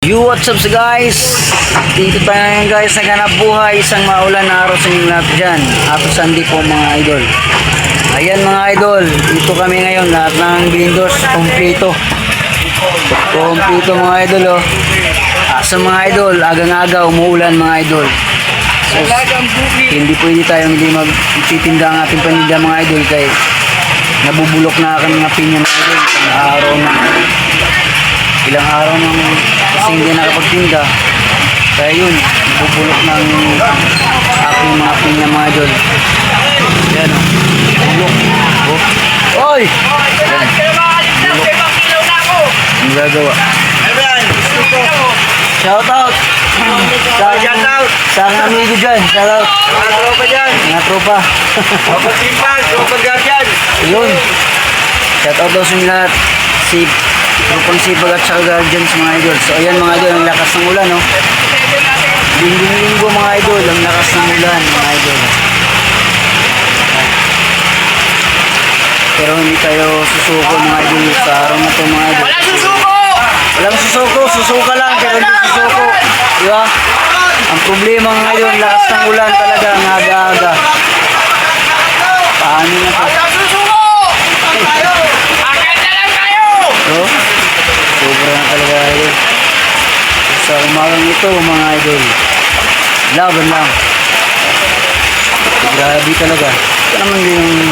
What's up guys? Dito tayo ngayon guys, naghanap buhay, isang maulan na araw sa inyong lahat dyan. Happy Sunday po mga idol. Ayan mga idol, dito kami ngayon, lahat ng vendors, kompleto. Kompleto mga idol oh. Sa mga idol, agang-aga, umuulan mga idol. So, hindi pwede tayong hindi magtitinda ang ating paninda mga idol kay nabubulok na kami mga pinya mga idol. Ilang araw nang kasi hindi nakapagtinda. Kaya yun, nabubulok ng aking mga pinya mga idol. Yan o, bulok. Oh. Oy! Ang gagawa. Shout out! Sa mga amigo dyan, shout out! Mga tropa dyan! Mga tropa! Tropa simpan, tropa guardian! Yun! Shout out daw sa inyo lahat. Si Tropang Sipag at saka guardians mga idol. So ayan mga idol, ang lakas ng ulan no. Linggo mga idol, ang lakas ng ulan mga idol. Pero hindi tayo susuko mga idol sa araw na to mga idol. Walang susuko! Walang susuko, susuka lang pero hindi susuko. Diba? Ang problema mga idol, ang lakas ng ulan talaga, ang aga-aga. Paano na to? Walang susuko! Akit na lang kayo! So, sobra na talaga idol. Sa umagang ito mga idol, laban lang. Grabe talaga. Ito naman din yung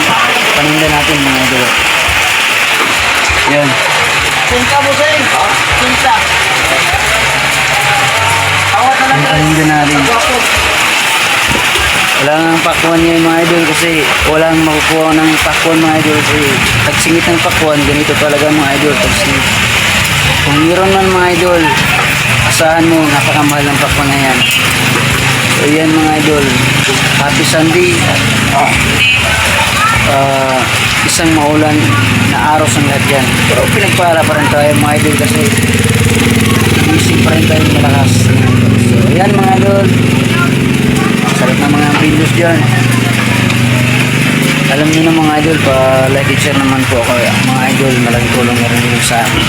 paninda natin mga idol. Yan. Sinta mo sa'yo? Sinta. Awat na lang Yung paninda natin. Walang pakwan ngayon mga idol kasi walang makukuha ng pakwan mga idol kasi tagsingit ng pakwan, ganito talaga mga idol, tagsingit. Kung meron man mga idol, asahan mo, napakamahal ng pakwan na yan. So yan mga idol, happy Sunday. Isang maulan na araw sa lahat yan. Pero pinagpara pa rin tayo mga idol kasi isip pa rin tayo malakas. So yan mga idol, sarap ng mga videos dyan. Alam nyo na mga idol, pa-like and share naman po ako mga idol, malaking tulong na rin yun sa akin.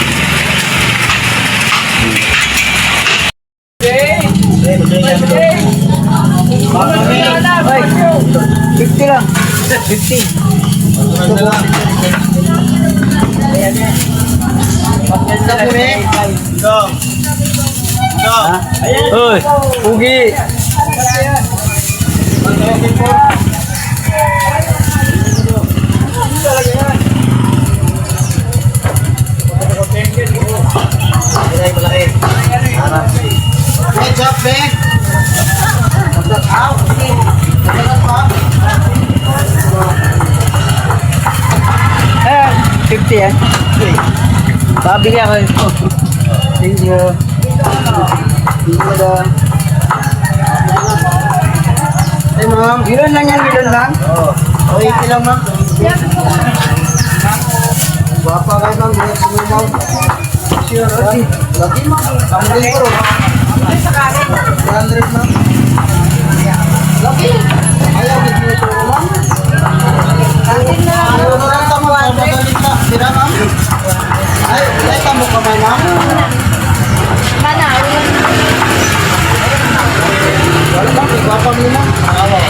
Ay, 50 lang. 50. Ha? Uy, pugi. Eh, 50 yan. Babili ako. Thank you. Hey ma'am. Ilan lang yan, ilan lang? Oo. Okay lang ma'am. Bapa kayo ma'am. Direct sa mga ma'am. Lagi ma'am. Ang ko. 100 ma'am. Lagi. Ayaw dito ito ma'am. Ayaw na lang tamo. Magalit na. Sira ma'am. Ay, ilay tamo ka ma'am. Wala bang bapa mo ma'am? Awa.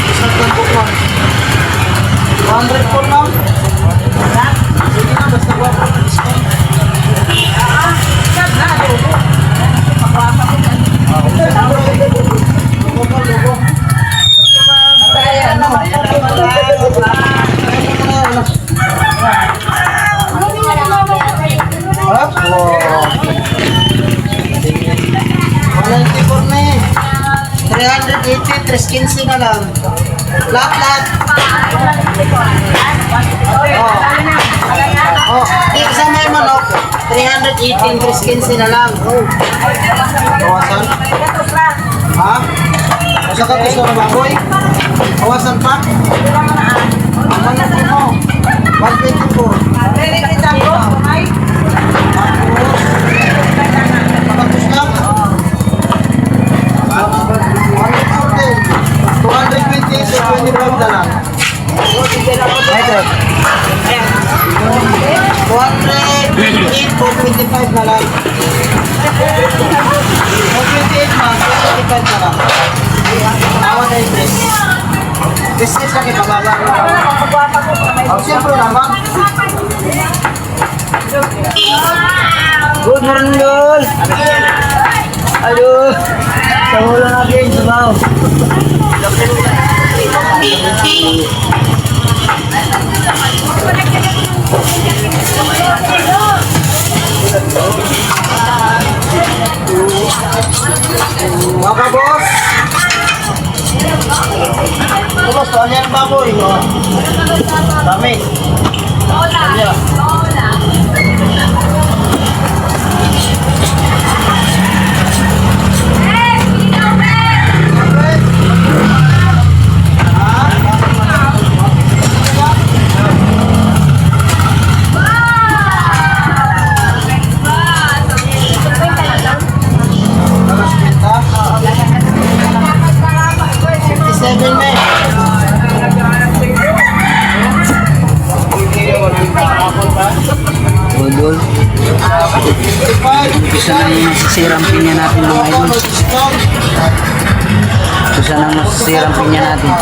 Isang tumpok ma'am. 100 po ma'am. Sige na, basta guwapo. $380 na lang. Lahat. Oh, kasama yung manok. 318, 315 na lang. Kawasan? Ha? Masa ka gusto na baboy? Kawasan pa? Ang manok mo. 124. Tapos lang. 220, so 25 na lang. Ito. 228, 425 na lang. 25 na lang. Awan na yung dress. Business lagi pababa. Oh, siyempre naman. Good morning, girl. Aduh. Tahu lang natin, sabaw. Maka bos. Bos, soalnya ang baboy, no? Dami. Soalnya. Budol. Isa na yung masisirang pinya natin mga idol. Isa na masisirang pinya natin.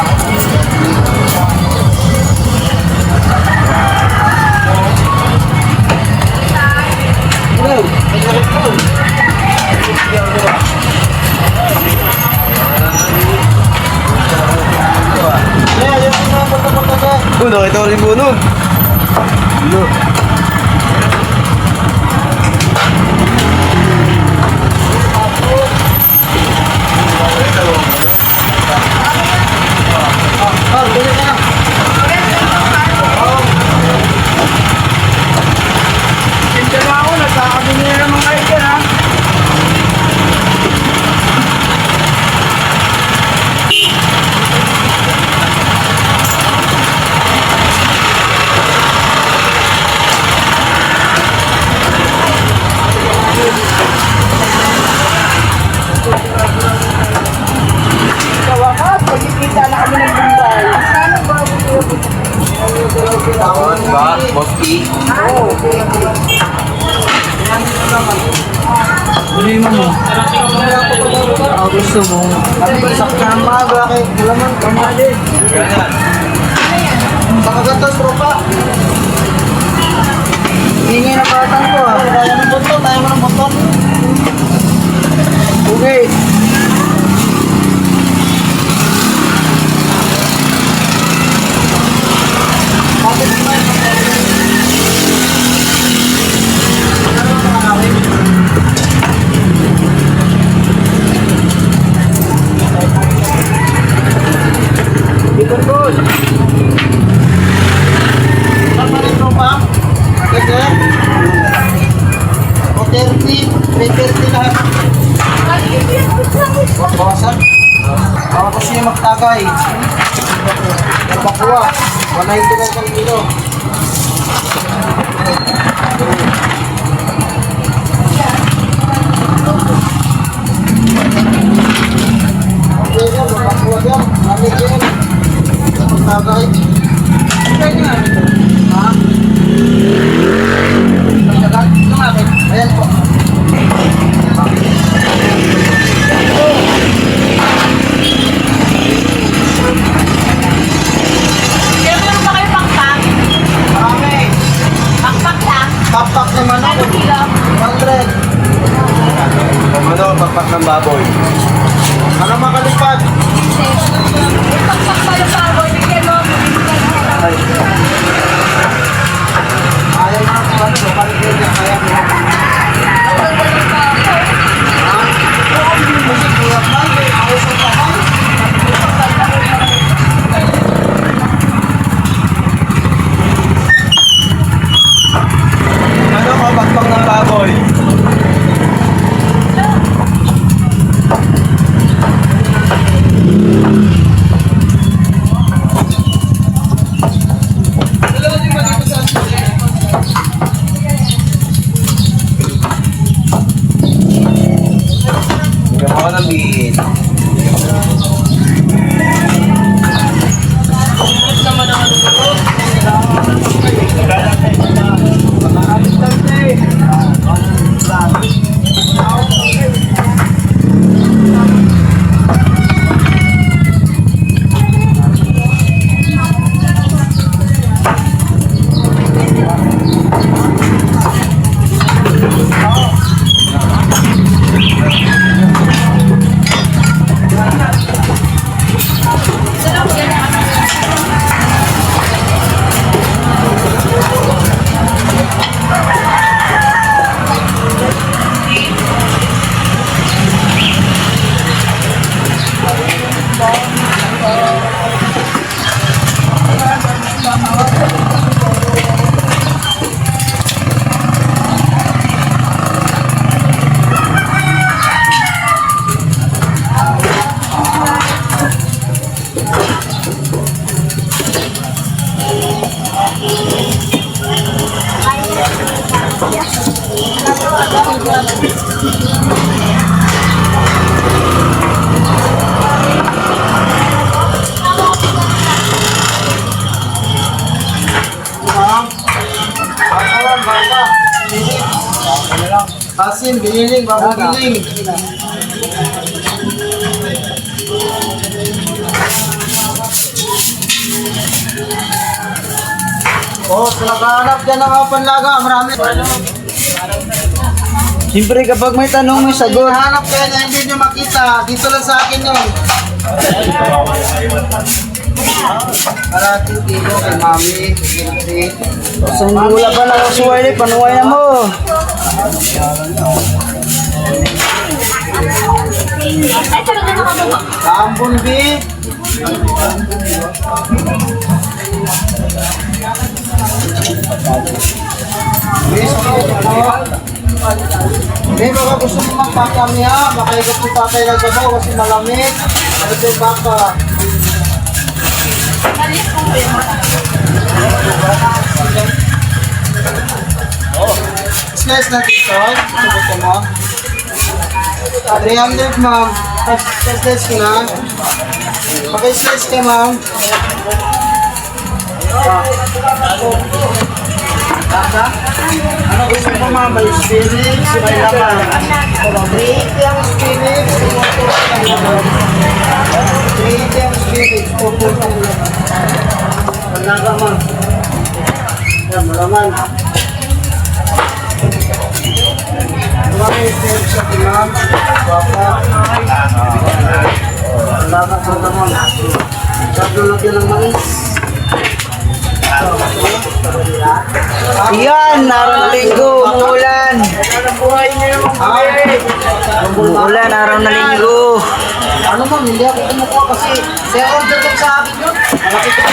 Nakita ko rin mo, no? No. Boski. Bili mo mo. Gusto mo. Sakyan maga kay Kulaman, kamali. Pakagantos, tropa. Hingi na patang ko ah. Kaya ng button, tayo mo ng button. Okay. Bawasan. Baka ko siya magtagay. Nagpakuha. 190 lang ang kilo. Okay yan, magpakuha yan. Lamig yan. Magtagay. Okay nga. Ha? Magtagay? Yung akin. Ayan po. Pakpak naman ako. 100. Ano, pakpak ng baboy. Ano makalipad? Ay, Ayaw na ako ano, paligid niya. Kaya mo. Ha? Oo, hindi mo siya kuya. May ako sa tahan. ano ko, pakpak ng baboy. Bigyan ako ng bihin. Ma'am. Bakalan, baka. Asin, biniling, bago giling. Oh, sa nakahanap dyan ng mga panlaga, marami. Siyempre kapag may tanong may sagot. Hanap kayo na hindi nyo makita, dito lang sa akin yun. Parating kilo kay mami, kinapit. Sa hindi wala pa nakasuway ni panuway na mo. Kaambon bi. Miss ko po. May baka gusto mo magpakami ha, baka ikot mo patay ng gabaw kasi malamig. Ano yung baka? Slice na dito. Ito mo. 300 ma'am. Slice ko na. Paki-slice ka ma'am. Baka? Ano gusto mo ma'am? May spinach? May laman? 380 ang spinach. 380 ang spinach. 440 ang laman. Panaga ma'am. Yan, malaman. Kumari yung sa pinam. Baka. Panaga sa laman. Sabdo lang yan ang mais. Yan, araw ng linggo, umuulan. Umuulan, araw ng linggo. Ano ma'am, hindi ako kumukuha kasi kaya order ka sa akin yun. Malaki ko.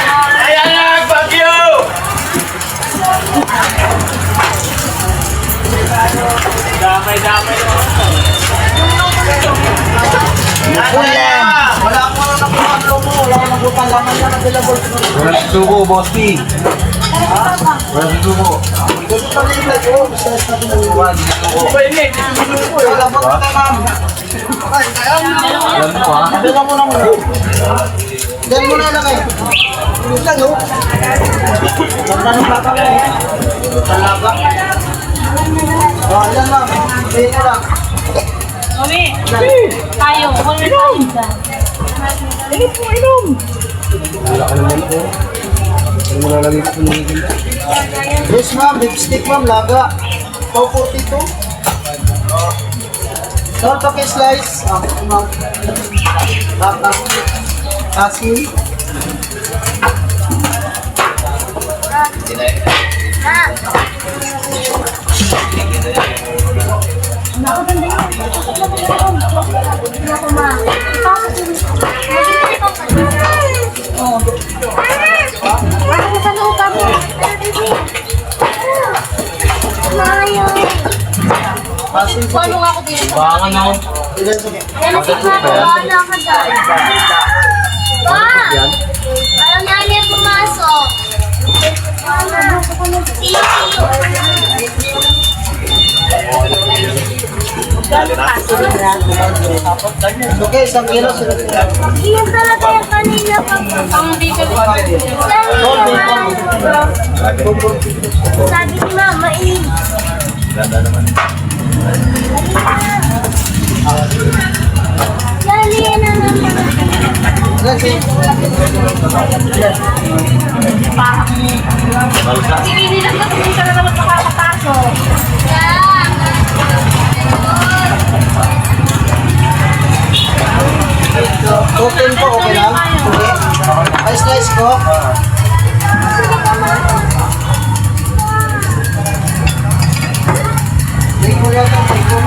Umuulan. Wala ako na nakuha ang logo. Wala ko nagutang laman yan available. Wala susuko, boss P. Wala susuko. Kasi pa rin like, oh, size na pinag-uwan. Wala ba ito ma'am? Alam mo ha? Dala mo na muna. Dala mo na lagay. Lang oh. Magkano ba ka eh? Talaga. Oh, yan lang. Dito lang. Mami, tayo, kung tayo dyan. Yes ma'am, lipstick ma'am, laga. 242. Salt paki-slice. Ma'am. Baka. Asin. Ako ma. Oh. Ano sa loob mo? Mayo. Asin po. Paano nga ako dito? Baka na ako. Ilan sa Yan si Wala ka dyan. Ma! Parang yan pumasok. Okay, 1 kilo sila. Iyan talaga yung kanina pag ang dito. Sabi ni Mama, Dali na naman. Ilan si? Hindi lang kasi hindi ka na naman makakapasok. Open po, okay lang? Okay. Slice ko. Take mo yan, take mo.